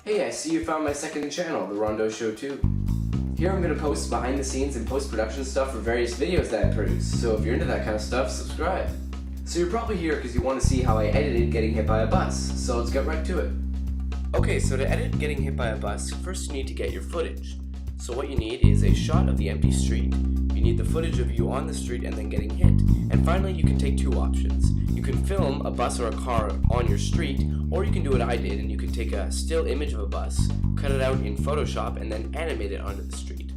Hey, I see you found my second channel, The Rondo Show 2. Here I'm going to post behind the scenes and post-production stuff for various videos that I produce, so if you're into that kind of stuff, subscribe. So you're probably here because you want to see how I edited getting hit by a bus, so let's get right to it. Okay, so to edit getting hit by a bus, first you need to get your footage. So what you need is a shot of the empty street. You need the footage of you on the street and then getting hit. And finally, you can take two options. You can film a bus or a car on your street, or you can do what I did and you can take a still image of a bus, cut it out in Photoshop, and then animate it onto the street.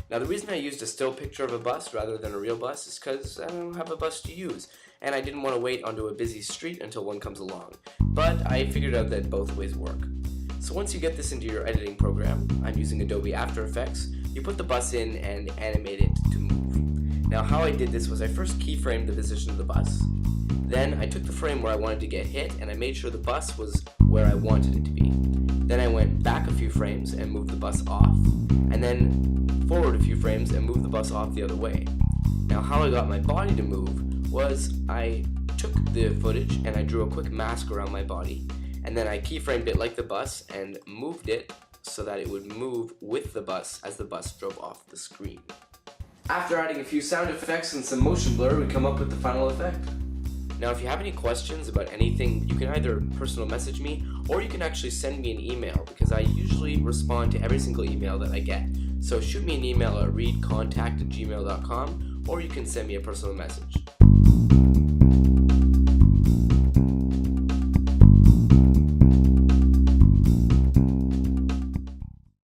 Now the reason I used a still picture of a bus rather than a real bus is because I don't have a bus to use, and I didn't want to wait onto a busy street until one comes along. But I figured out that both ways work. So once you get this into your editing program, I'm using Adobe After Effects, you put the bus in and animate it to move. Now how I did this was I first keyframed the position of the bus. Then I took the frame where I wanted to get hit and I made sure the bus was where I wanted it to be. Then I went back a few frames and moved the bus off, and then forward a few frames and moved the bus off the other way. Now how I got my body to move was I took the footage and I drew a quick mask around my body, and then I keyframed it like the bus and moved it so that it would move with the bus as the bus drove off the screen. After adding a few sound effects and some motion blur, we come up with the final effect. Now if you have any questions about anything, you can either personal message me or you can actually send me an email, because I usually respond to every single email that I get. So shoot me an email at readcontact@gmail.com, or you can send me a personal message.